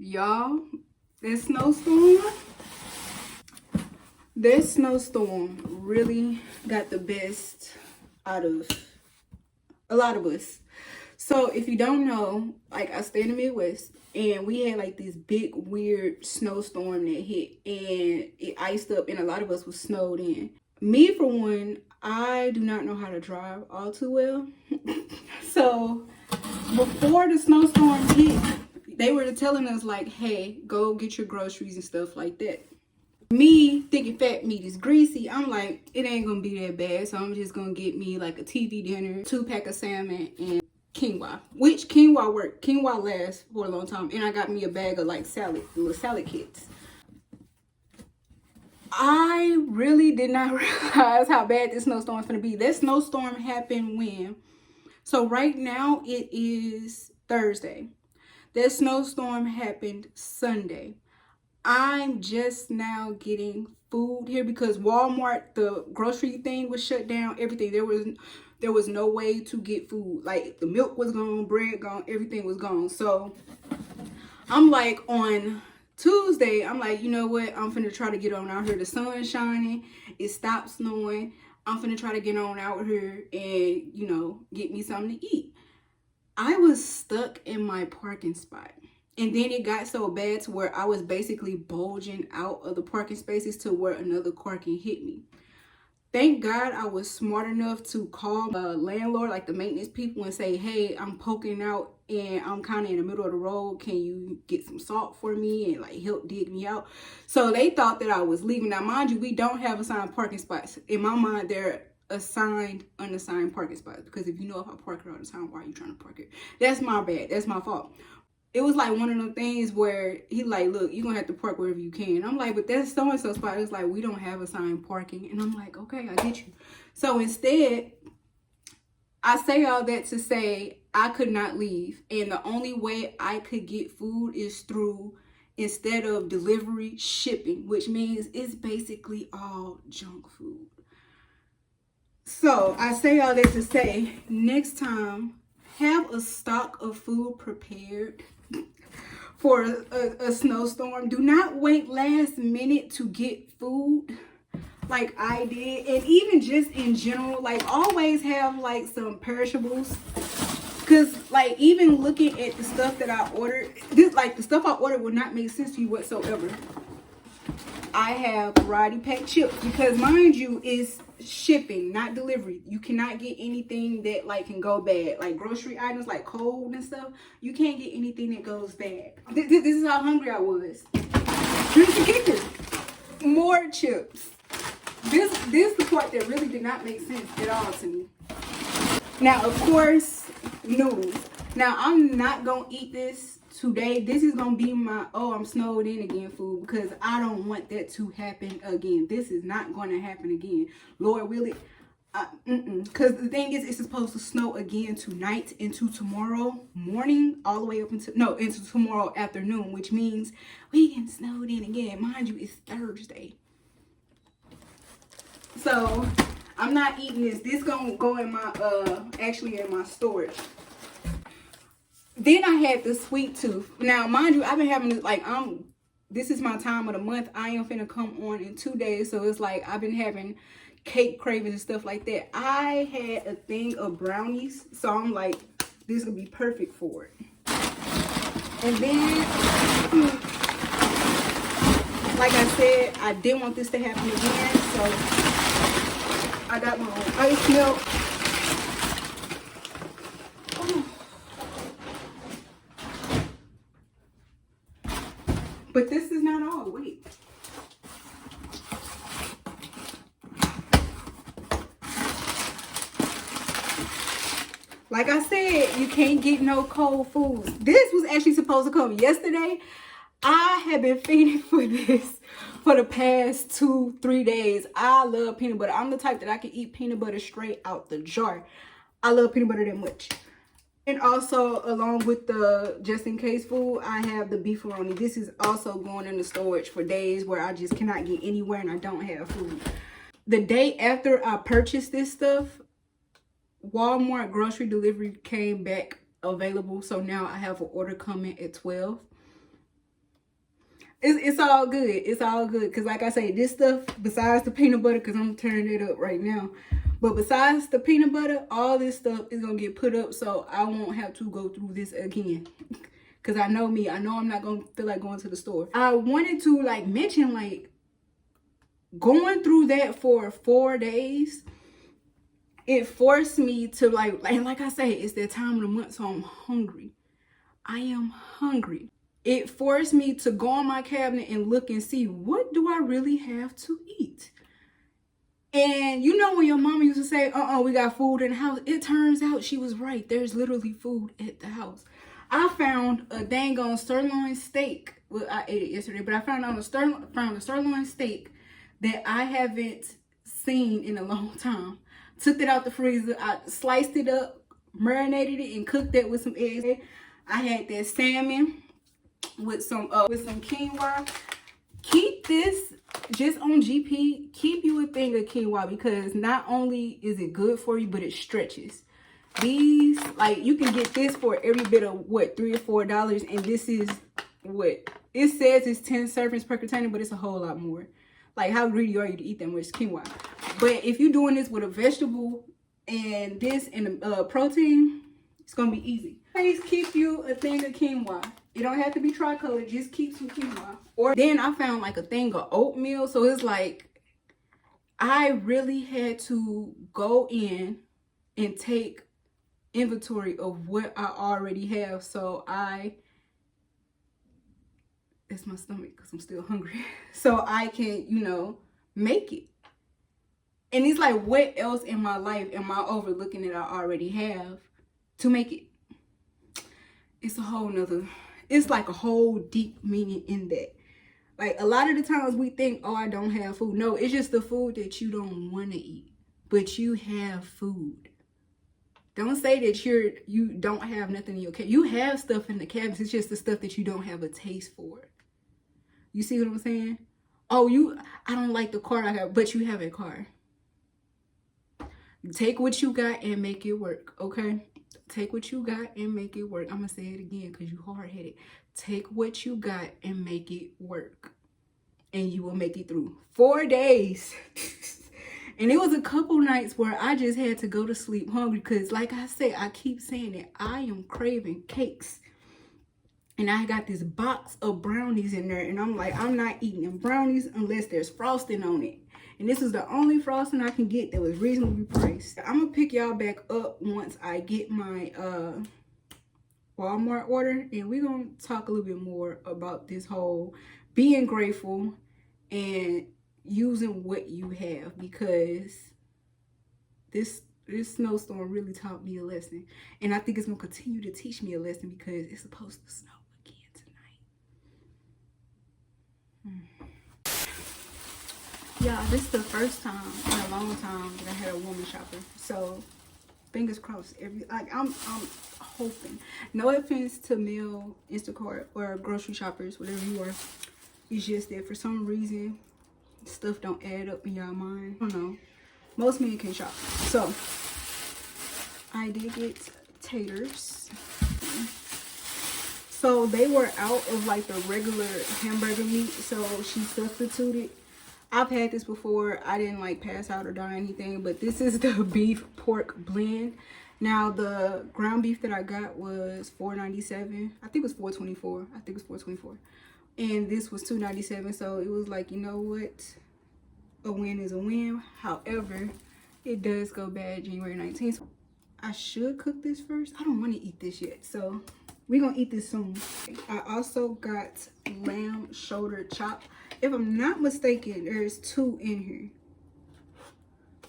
Y'all, this snowstorm really got the best out of a lot of us. So if you don't know, like, I stay in the Midwest, and we had like this big weird snowstorm that hit, and it iced up, and a lot of us was snowed in. Me, for one, I do not know how to drive all too well. So before the snowstorm hit, they were telling us like, hey, go get your groceries and stuff like that. Me thinking fat meat is greasy, I'm like, it ain't gonna be that bad, so I'm just gonna get me like a TV dinner, 2-pack of salmon, and quinoa. Which quinoa work. Quinoa lasts for a long time. And I got me a bag of like little salad kits. I really did not realize how bad this snowstorm is gonna be. This snowstorm happened when? So right now it is Thursday. That snowstorm happened Sunday. I'm just now getting food here because Walmart, the grocery thing was shut down, everything. There was no way to get food. Like, the milk was gone, bread gone, everything was gone. So I'm like, on Tuesday, I'm like, you know what? I'm finna try to get on out here. The sun's shining. It stopped snowing. I'm finna try to get on out here and, you know, get me something to eat. I was stuck in my parking spot. And then it got so bad to where I was basically bulging out of the parking spaces to where another car can hit me. Thank God I was smart enough to call the landlord, like the maintenance people, and say, hey, I'm poking out and I'm kind of in the middle of the road. Can you get some salt for me and like help dig me out? So they thought that I was leaving. Now, mind you, we don't have assigned parking spots. In my mind, they're assigned, unassigned parking spots. Because if you know if I park it all the time, why are you trying to park it? That's my bad. That's my fault. It was like one of them things where he like, look, you're going to have to park wherever you can. I'm like, but that's so-and-so spot. It's like, we don't have assigned parking. And I'm like, okay, I get you. So instead, I say all that to say I could not leave. And the only way I could get food is through, instead of delivery, shipping. Which means it's basically all junk food. So I say all that to say, next time, have a stock of food prepared for a snowstorm. Do not wait last minute to get food like I did. And even just in general, like, always have like some perishables. Because like, even looking at the stuff that I ordered, the stuff I ordered will not make sense to you whatsoever. I have variety pack chips because, mind you, it's shipping, not delivery. You cannot get anything that like can go bad, like grocery items like cold and stuff. You can't get anything that goes bad. This is how hungry I was. Here's the kicker: more chips. This is the part that really did not make sense at all to me. Now, of course, noodles. Now, I'm not gonna eat this today. This is gonna be my, oh, I'm snowed in again food, because I don't want that to happen again. This is not going to happen again. Lord willing, because the thing is, it's supposed to snow again tonight into tomorrow morning, all the way up into tomorrow afternoon, which means we getting snowed in again. Mind you, it's Thursday. So I'm not eating this. This gonna go in my actually in my storage. Then I had the sweet tooth. Now, mind you, I've been having this, like, this is my time of the month. I am finna come on in 2 days. So it's like, I've been having cake cravings and stuff like that. I had a thing of brownies. So I'm like, this is gonna be perfect for it. And then, like I said, I didn't want this to happen again. So I got my own ice milk. But this is not all. Wait. Like I said, you can't get no cold foods. This was actually supposed to come yesterday. I have been feeding for this for the past 2-3 days. I love peanut butter. I'm the type that I can eat peanut butter straight out the jar. I love peanut butter that much. And also, along with the just in case food, I have the beefaroni. This is also going in the storage for days where I just cannot get anywhere and I don't have food. The day after I purchased this stuff, Walmart grocery delivery came back available. So now I have an order coming at 12. It's all good. It's all good. Because like I say, this stuff, besides the peanut butter, because I'm turning it up right now. But besides the peanut butter, all this stuff is going to get put up. So I won't have to go through this again. Because I know me. I know I'm not going to feel like going to the store. I wanted to like mention like going through that for 4 days. It forced me to like I say, it's that time of the month. So I'm hungry. I am hungry. It forced me to go on my cabinet and look and see, what do I really have to eat? And you know when your mama used to say, we got food in the house. It turns out she was right. There's literally food at the house. I found a dang on sirloin steak. Well, I ate it yesterday, but I found a sirloin steak that I haven't seen in a long time. Took it out the freezer. I sliced it up, marinated it, and cooked it with some eggs. I had that salmon with some quinoa. Keep this just on GP. Keep you a thing of quinoa, because not only is it good for you, but it stretches. These, like, you can get this for every bit of what, $3 or $4, and this is what it says is 10 servings per container, but it's a whole lot more. Like, how greedy are you to eat that much quinoa? But if you're doing this with a vegetable and this and a protein, it's gonna be easy. Please keep you a thing of quinoa. It don't have to be tricolor, just keep some quinoa. Or then I found like a thing of oatmeal. So it's like I really had to go in and take inventory of what I already have. So it's my stomach because I'm still hungry. So I can, you know, make it. And it's like, what else in my life am I overlooking that I already have to make it? It's a whole nother, it's like a whole deep meaning in that. Like a lot of the times we think, oh, I don't have food. No, it's just the food that you don't want to eat, but you have food. Don't say that you don't have nothing in your cabinet. You have stuff in the cabinets. It's just the stuff that you don't have a taste for. You see what I'm saying? Oh, I don't like the car I have, but you have a car. Take what you got and make it work, okay? Take what you got and make it work. I'm going to say it again because you hard-headed. Take what you got and make it work. And you will make it through 4 days. And it was a couple nights where I just had to go to sleep hungry because, like I said, I keep saying that I am craving cakes. And I got this box of brownies in there. And I'm like, I'm not eating them brownies unless there's frosting on it. And this is the only frosting I can get that was reasonably priced. I'm going to pick y'all back up once I get my Walmart order. And we're going to talk a little bit more about this whole being grateful and using what you have. Because this snowstorm really taught me a lesson. And I think it's going to continue to teach me a lesson because it's supposed to snow again tonight. Yeah, this is the first time in a long time that I had a woman shopper. So fingers crossed. I'm hoping. No offense to male Instacart or grocery shoppers, whatever you are. It's just that for some reason stuff don't add up in y'all mind. I don't know. Most men can shop. So I did get taters. So they were out of like the regular hamburger meat, so she substituted. I've had this before. I didn't like pass out or die or anything, but this is the beef pork blend. Now the ground beef that I got was $4.97. I think it was $4.24. I think it was $4.24. And this was $2.97. So it was like, you know what? A win is a win. However, it does go bad January 19th. I should cook this first. I don't want to eat this yet, so we're gonna eat this soon. I also got lamb shoulder chop. If I'm not mistaken, there's 2 in here.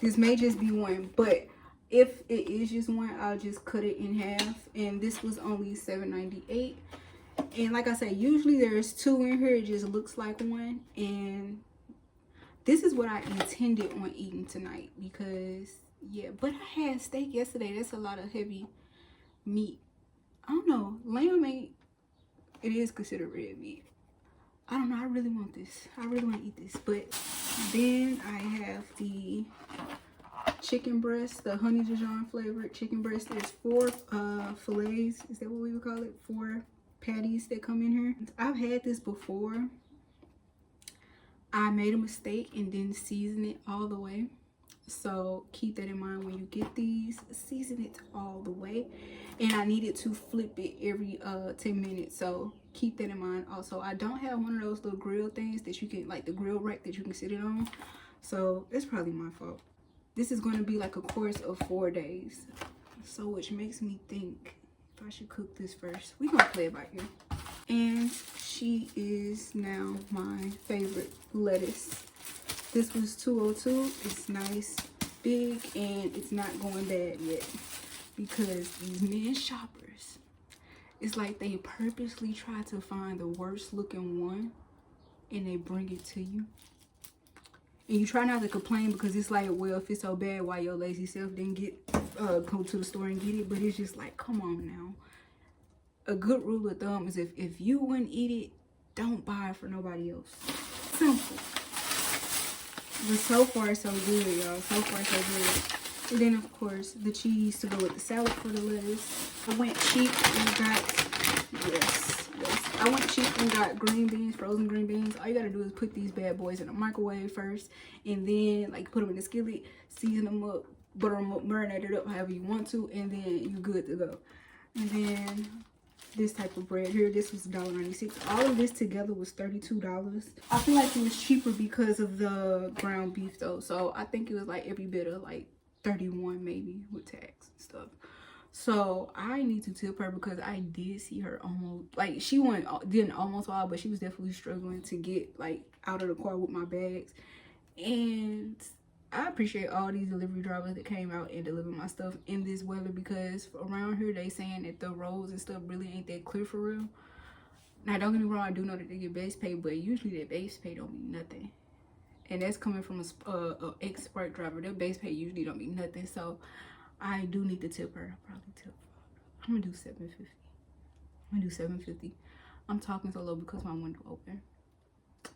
This may just be 1, but if it is just 1, I'll just cut it in half. And this was only $7.98. And like I said, usually there's 2 in here. It just looks like 1. And this is what I intended on eating tonight because, yeah. But I had steak yesterday. That's a lot of heavy meat. I don't know. Lamb ain't, it is considered red meat. I don't know. I really want this. I really want to eat this. But then I have the chicken breast, the honey Dijon flavored chicken breast. There's 4 fillets. Is that what we would call it? 4 patties that come in here. I've had this before I made a mistake and didn't season it all the way. So keep that in mind when you get these. Season it all the way. And I needed to flip it every 10 minutes. So keep that in mind. Also, I don't have one of those little grill things that you can, like the grill rack that you can sit it on. So it's probably my fault. This is going to be like a course of 4 days. So which makes me think if I should cook this first. We're going to play it by ear. And she is now my favorite lettuce. This was 202. It's nice, big, and it's not going bad yet. Because these men shoppers, it's like they purposely try to find the worst looking one and they bring it to you. And you try not to complain because it's like, well, if it's so bad, why your lazy self didn't go to the store and get it? But it's just like, come on now. A good rule of thumb is if you wouldn't eat it, don't buy it for nobody else. Simple. But so far, so good, y'all. So far, so good. And then, of course, the cheese to go with the salad for the lettuce. I went cheap and got, yes. I went cheap and got green beans, frozen green beans. All you gotta do is put these bad boys in the microwave first. And then, like, put them in the skillet, season them up, butter them up, marinate it up however you want to. And then you're good to go. And then this type of bread here, this was $1.96. All of this together was $32. I feel like it was cheaper because of the ground beef though. So I think it was like every bit of like 31 maybe with tax and stuff. So I need to tip her because I did see her almost, like, she didn't almost fall, but she was definitely struggling to get like out of the car with my bags. And I appreciate all these delivery drivers that came out and delivered my stuff in this weather, because around here they saying that the roads and stuff really ain't that clear for real. Now don't get me wrong, I do know that they get base pay, but usually that base pay don't mean nothing. And that's coming from a expert driver. Their base pay usually don't mean nothing. So I do need to tip her. I'll probably tip. I'm gonna do $7.50. I'm gonna do $7.50. I'm talking so low because my window open.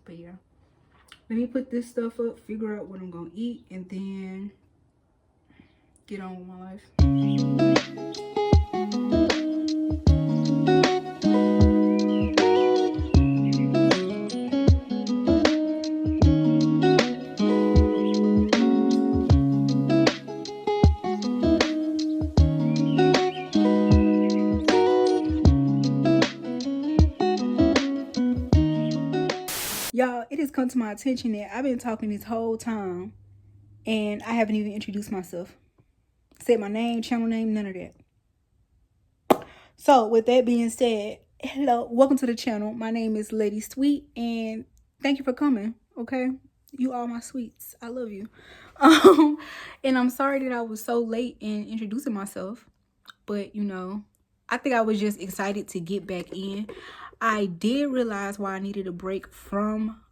But yeah. Let me put this stuff up, figure out what I'm gonna eat, and then get on with my life. Y'all, it has come to my attention that I've been talking this whole time and I haven't even introduced myself. Said my name, channel name, none of that. So with that being said, hello, welcome to the channel. My name is Lady Sweet and thank you for coming, okay? You are my sweets. I love you. And I'm sorry that I was so late in introducing myself, but you know, I think I was just excited to get back in. I did realize why I needed a break from,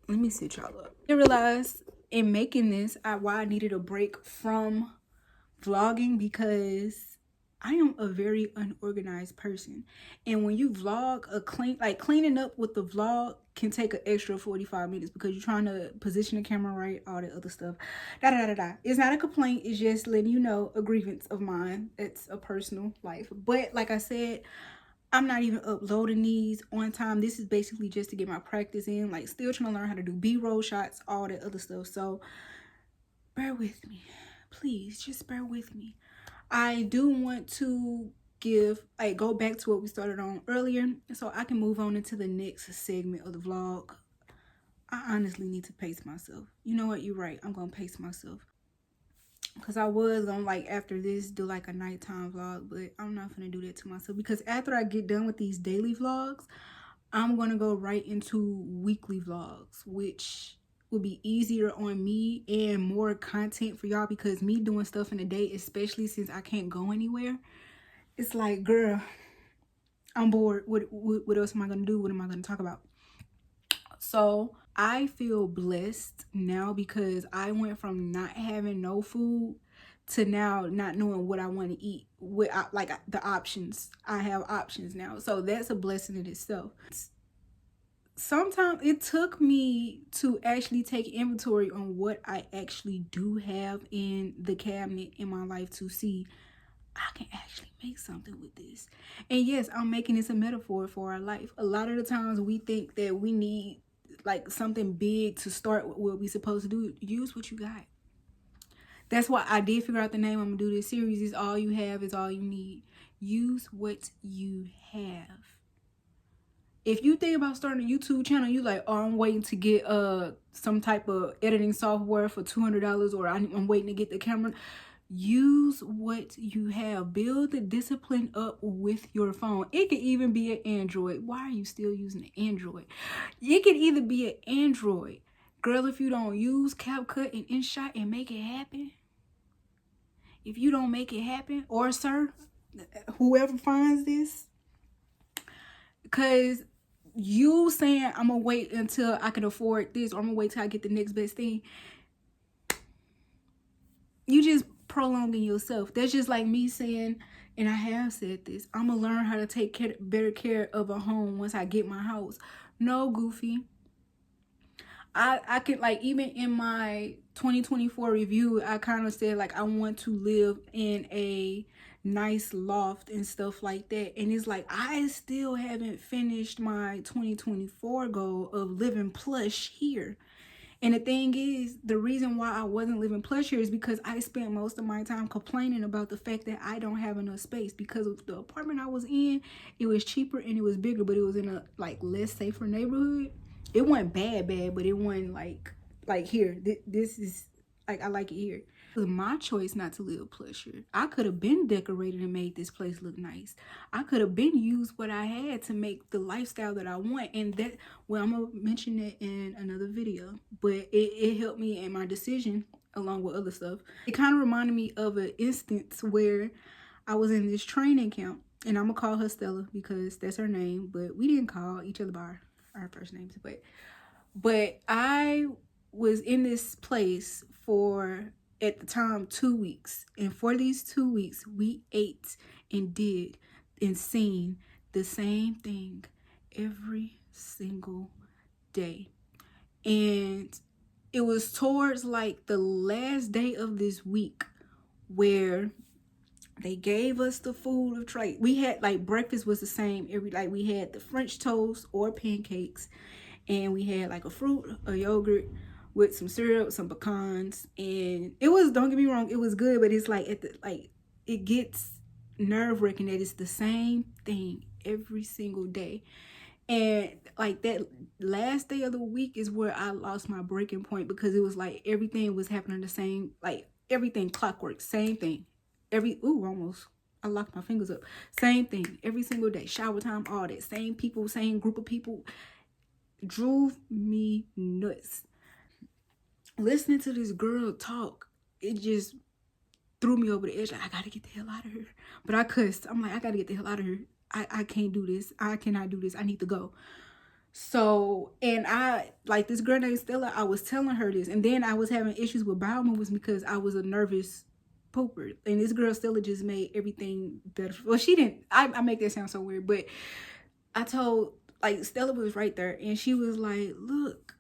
let me sit y'all up. I realized in making this why I needed a break from vlogging, because I am a very unorganized person. And when you vlog cleaning up with the vlog can take an extra 45 minutes because you're trying to position the camera right, all that other stuff. It's not a complaint, it's just letting you know a grievance of mine. It's a personal life. But like I said, I'm not even uploading these on time. This is basically just to get my practice in, like still trying to learn how to do B-roll shots, all that other stuff. So bear with me, please, just bear with me. I do want to go back to what we started on earlier so I can move on into the next segment of the vlog. I honestly need to pace myself. You know what, you're right, I'm gonna pace myself. Because I was gonna, like, after this, do like a nighttime vlog, but I'm not gonna do that to myself. Because after I get done with these daily vlogs, I'm gonna go right into weekly vlogs, which will be easier on me and more content for y'all. Because me doing stuff in the day, especially since I can't go anywhere, it's like, girl, I'm bored. What else am I gonna do? What am I gonna talk about? So I feel blessed now because I went from not having no food to now not knowing what I want to eat. Like the options. I have options now. So that's a blessing in itself. Sometimes it took me to actually take inventory on what I actually do have in the cabinet in my life to see I can actually make something with this. And yes, I'm making this a metaphor for our life. A lot of the times we think that we need like something big to start with what we supposed to do. Use what you got. That's why I did figure out the name I'm gonna do this series is all you have is all you need. Use what you have. If you think about starting a YouTube channel, you like, oh, I'm waiting to get some type of editing software for $200, or I'm waiting to get the camera. Use what you have. Build the discipline up with your phone. It could even be an Android. Why are you still using an Android? It could either be an Android. Girl, if you don't use CapCut and InShot and make it happen, if you don't make it happen, or sir, whoever finds this, because you saying I'm gonna wait until I can afford this, or I'm gonna wait till I get the next best thing, you just prolonging yourself. That's just like me saying, and I have said this, I'm gonna learn how to take better care of a home once I get my house. No, Goofy. I could, like, even in my 2024 review, I kind of said like I want to live in a nice loft and stuff like that, and it's like I still haven't finished my 2024 goal of living plush here. And the thing is, the reason why I wasn't living plush here is because I spent most of my time complaining about the fact that I don't have enough space, because of the apartment I was in. It was cheaper and it was bigger, but it was in a like less safer neighborhood. It wasn't bad, but it wasn't like here. This is like, I like it here. It was my choice not to live plush here. I could have been decorated and made this place look nice. I could have been used what I had to make the lifestyle that I want. And that, well, I'm gonna mention that in another video, but it helped me in my decision along with other stuff. It kind of reminded me of an instance where I was in this training camp, and I'm gonna call her Stella because that's her name, but we didn't call each other by our first names. But I was in this place for, at the time, 2 weeks, and for these 2 weeks we ate and did and seen the same thing every single day. And it was towards like the last day of this week where they gave us the food of choice. We had, like, breakfast was the same every, like, we had the French toast or pancakes, and we had like a fruit, a yogurt with some syrup, some pecans, and it was, don't get me wrong, it was good, but it's like it gets nerve-wracking that it's the same thing every single day. And like that last day of the week is where I lost my breaking point, because it was like everything was happening the same, like everything clockwork, same thing. I locked my fingers up. Same thing every single day. Shower time, all that. Same people, same group of people. Drove me nuts. Listening to this girl talk, it just threw me over the edge. Like, I gotta get the hell out of here. But I cussed. I'm like, I gotta get the hell out of here. I can't do this. I cannot do this. I need to go. So, and I, like, this girl named Stella, I was telling her this, and then I was having issues with bowel movements because I was a nervous pooper, and this girl Stella just made everything better. Well, she didn't. I make that sound so weird, but I told, like, Stella was right there, and she was like, look,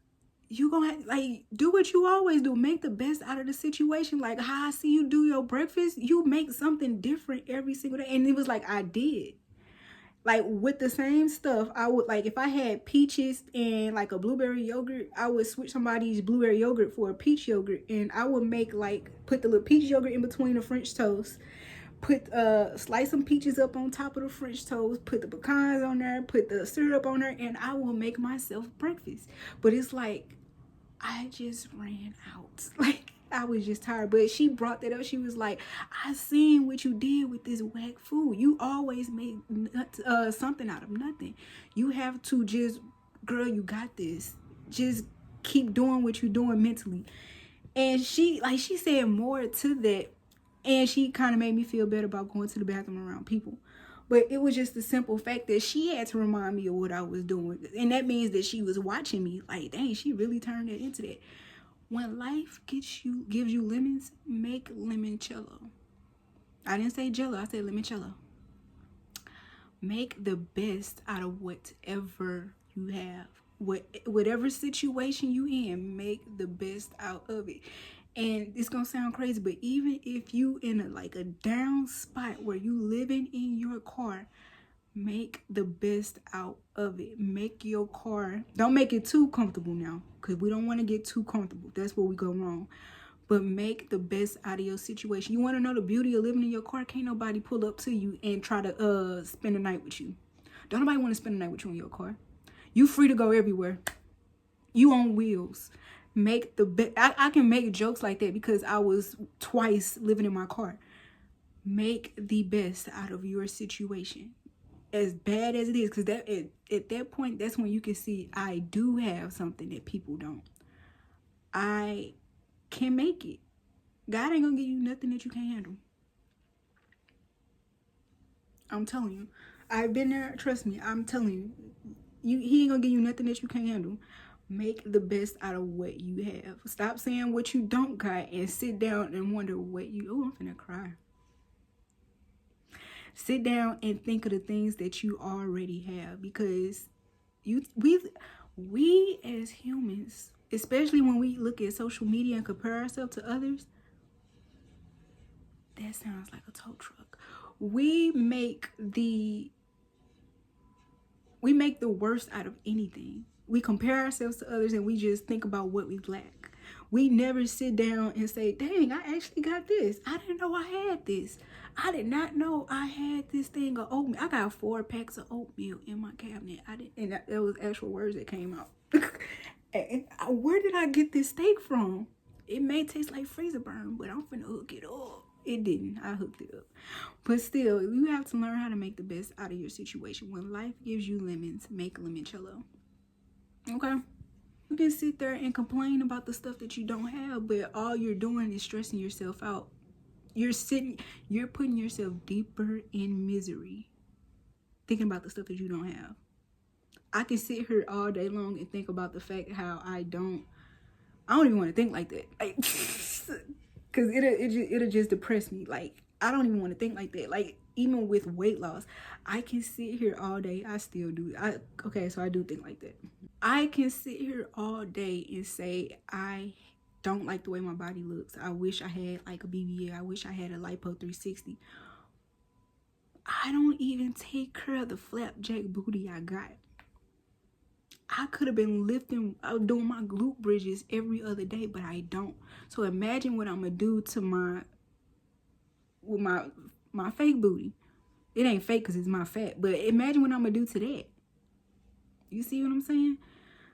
you gonna have, like, do what you always do. Make the best out of the situation. Like, how I see you do your breakfast, you make something different every single day. And it was like, I did. Like, with the same stuff, I would, like, if I had peaches and like a blueberry yogurt, I would switch somebody's blueberry yogurt for a peach yogurt, and I would make, like, put the little peach yogurt in between the French toast, put slice some peaches up on top of the French toast, put the pecans on there, put the syrup on there, and I will make myself breakfast. But it's like, I just ran out. Like, I was just tired. But she brought that up. She was like, I seen what you did with this whack food. You always make something out of nothing. You have to just, girl, you got this. Just keep doing what you're doing mentally. And she said more to that. And she kind of made me feel better about going to the bathroom around people. But it was just the simple fact that she had to remind me of what I was doing. And that means that she was watching me. Like, dang, she really turned it into that. When life gives you lemons, make limoncello. I didn't say jello, I said limoncello. Make the best out of whatever you have. Whatever situation you in, make the best out of it. And it's gonna sound crazy, but even if you in a down spot where you living in your car, Make the best out of it. Make your car, don't make it too comfortable now, because we don't want to get too comfortable. That's where we go wrong. But make the best out of your situation. You want to know the beauty of living in your car? Can't nobody pull up to you and try to spend the night with you. Don't nobody want to spend the night with you in your car. You free to go everywhere. You on wheels. Make the best. I can make jokes like that because I was twice living in my car. Make the best out of your situation, as bad as it is, because that at that point, that's when you can see I do have something that people don't. I can make it. God ain't gonna give you nothing that you can't handle. I'm telling you. I've been there. Trust me. I'm telling you. He ain't gonna give you nothing that you can't handle. Make the best out of what you have. Stop saying what you don't got and sit down and wonder what you... Oh, I'm finna cry. Sit down and think of the things that you already have, because we as humans, especially when we look at social media and compare ourselves to others, that sounds like a tow truck. We make the worst out of anything. We compare ourselves to others and we just think about what we lack. We never sit down and say, dang, I actually got this. I didn't know I had this. I did not know I had this thing of oatmeal. I got 4 packs of oatmeal in my cabinet. And that was actual words that came out. And where did I get this steak from? It may taste like freezer burn, but I'm finna hook it up. It didn't. I hooked it up. But still, you have to learn how to make the best out of your situation. When life gives you lemons, make limoncello. Okay? You can sit there and complain about the stuff that you don't have, but all you're doing is stressing yourself out. You're putting yourself deeper in misery, thinking about the stuff that you don't have. I can sit here all day long and think about the fact how I don't even want to think like that. Like, because it'll just depress me. Like, I don't even want to think like that. Like, even with weight loss, I can sit here all day. I still do. Okay, so I do think like that. I can sit here all day and say, I don't like the way my body looks. I wish I had like a BBL. I wish I had a lipo 360. I don't even take care of the flapjack booty I got. I could have been doing my glute bridges every other day, but I don't. So imagine what I'm gonna do to my fake booty. It ain't fake because it's my fat, but imagine what I'm gonna do to that. You see what I'm saying?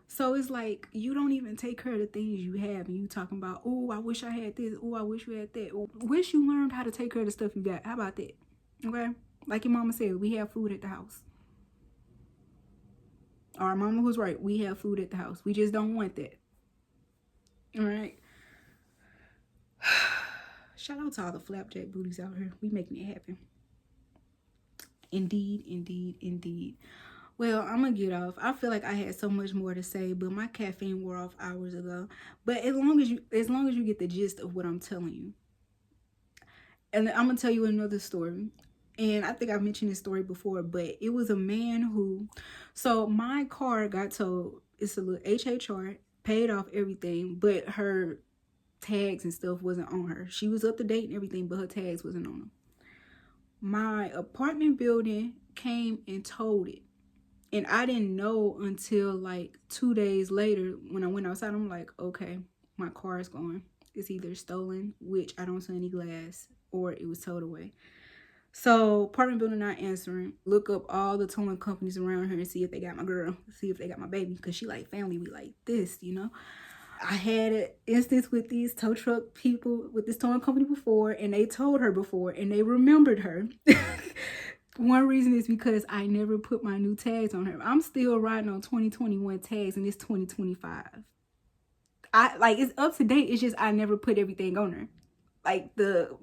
So it's like, you don't even take care of the things you have, and you talking about, oh, I wish I had this. Oh, I wish you had that. Oh, wish you learned how to take care of the stuff you got. How about that? Okay? Like your mama said, we have food at the house. Our mama was right. We have food at the house. We just don't want that. All right? Shout out to all the flapjack booties out here. We making it happen. Indeed, indeed, indeed. Well, I'm gonna get off. I feel like I had so much more to say, but my caffeine wore off hours ago. But as long as you get the gist of what I'm telling you. And I'm gonna tell you another story. And I think I've mentioned this story before, but it was a man who, so my car got towed. It's a little HHR, paid off everything, but her tags and stuff wasn't on her. She was up to date and everything, but her tags wasn't on her. My apartment building came and towed it. And I didn't know until like 2 days later when I went outside. I'm like, okay, my car is gone. It's either stolen, which I don't see any glass, or it was towed away. So apartment building not answering. Look up all the towing companies around here and see if they got my girl, see if they got my baby, because she like family. We like this, you know. I had an instance with these tow truck people with this towing company before, and they told her before, and they remembered her. One reason is because I never put my new tags on her. I'm still riding on 2021 tags, and it's 2025. It's up to date. It's just I never put everything on her. Like the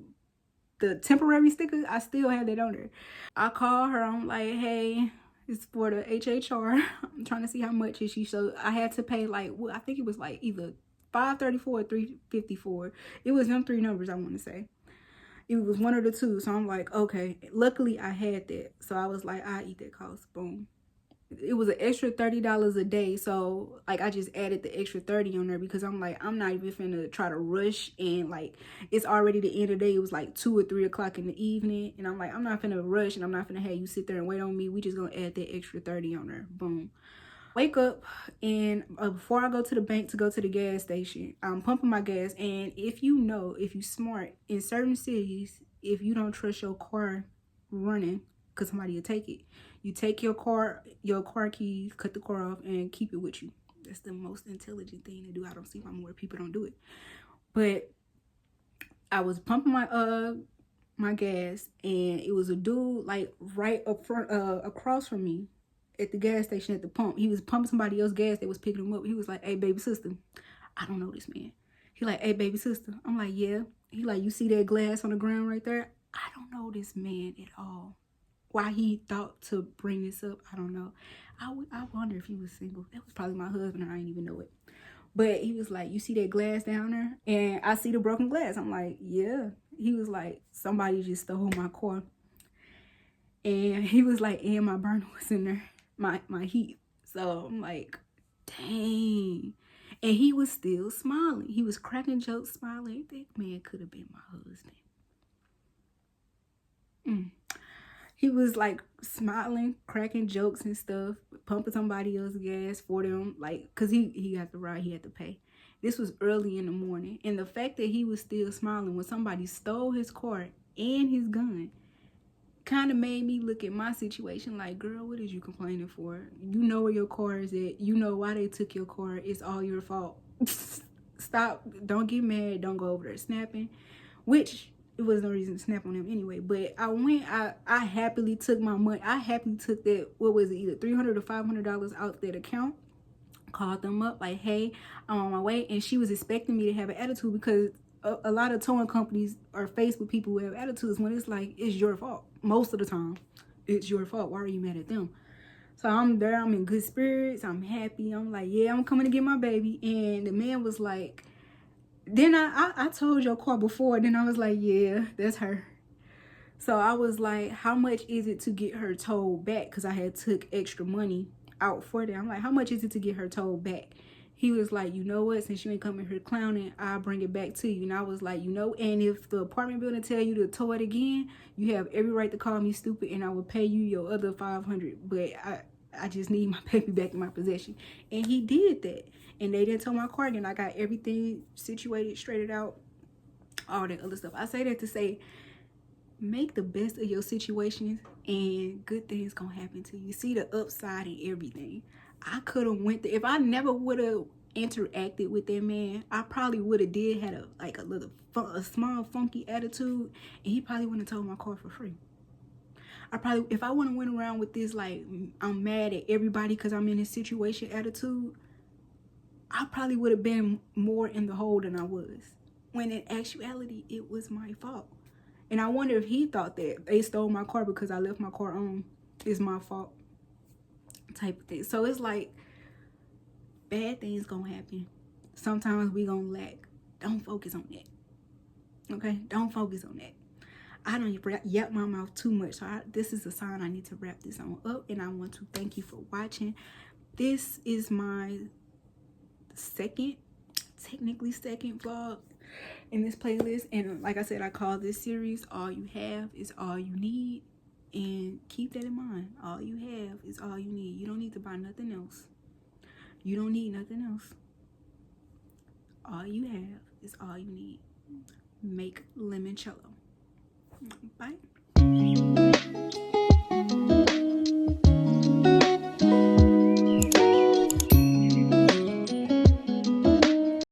temporary sticker, I still have that on her. I call her. I'm like, hey, it's for the HHR. I'm trying to see how much is she. So I had to pay like, well, I think it was like either $534 or $354. It was them 3 numbers, I want to say. It was one of the two. So I'm like, okay. Luckily, I had that. So I was like, I eat that cost. Boom. it was an extra $30 a day. So like I just added the extra 30 on there because I'm like, I'm not even finna try to rush, and like it's already the end of the day. It was like 2 or 3 o'clock in the evening, and I'm like, I'm not finna rush, and I'm not finna have you sit there and wait on me. We just gonna add that extra 30 on there. Boom. Wake up, and before I go to the bank to go to the gas station, I'm pumping my gas. And if you smart, in certain cities, if you don't trust your car running because somebody will take it, you take your car keys, cut the car off, and keep it with you. That's the most intelligent thing to do. I don't see why more people don't do it. But I was pumping my gas, and it was a dude like right up front, across from me at the gas station at the pump. He was pumping somebody else's gas. They was picking him up. He was like, "Hey, baby sister." I don't know this man. He like, "Hey, baby sister." I'm like, "Yeah." He like, "You see that glass on the ground right there?" I don't know this man at all. Why he thought to bring this up, I don't know. I wonder if he was single. That was probably my husband, and I didn't even know it. But he was like, "You see that glass down there?" And I see the broken glass. I'm like, "Yeah." He was like, "Somebody just stole my car." And he was like, "And my burner was in there, my heat." So I'm like, dang. And he was still smiling. He was cracking jokes, smiling. That man could have been my husband. He was like smiling, cracking jokes and stuff, pumping somebody else's gas for them, like, because he got the ride, he had to pay. This was early in the morning, and the fact that he was still smiling when somebody stole his car and his gun kind of made me look at my situation like, girl, what is you complaining for? You know where your car is at. You know why they took your car. It's all your fault. Stop. Don't get mad. Don't go over there snapping, which it was no reason to snap on him anyway. But I happily took my money. I happily took that, what was it, either $300 or $500 out that account. Called them up like, "Hey, I'm on my way." And she was expecting me to have an attitude because a lot of towing companies are faced with people who have attitudes when it's like, it's your fault. Most of the time, it's your fault. Why are you mad at them? So I'm there. I'm in good spirits. I'm happy. I'm like, "Yeah, I'm coming to get my baby." And the man was like, then I told your car before. Then I was like, "Yeah, that's her." So I was like, "How much is it to get her towed back?" Because I had took extra money out for that. I'm like, "How much is it to get her towed back?" He was like, "You know what? Since you ain't coming here clowning, I'll bring it back to you." And I was like, and if the apartment building tell you to tow it again, you have every right to call me stupid, and I will pay you your other $500. But I just need my baby back in my possession. And he did that. And they didn't tow my car again. I got everything situated, straightened out, all that other stuff. I say that to say, make the best of your situations, and good things gonna happen to you. See the upside in everything. I could have went there. If I never would have interacted with that man, I probably would have had a small funky attitude, and he probably wouldn't have towed my car for free. If I wouldn't went around with this like, I'm mad at everybody because I'm in this situation attitude, I probably would have been more in the hole than I was, when in actuality it was my fault. And I wonder if he thought that they stole my car because I left my car on, is my fault, type of thing. So it's like, bad things gonna happen. Sometimes we gonna lack. Don't focus on that. Okay? Don't focus on that. I don't yap my mouth too much. So this is a sign I need to wrap this on up. And I want to thank you for watching. This is my technically second vlog in this playlist. And like I said, I call this series All You Have Is All You Need. And keep that in mind. All you have is all you need. You don't need to buy nothing else. You don't need nothing else. All you have is all you need. Make limoncello. Bye.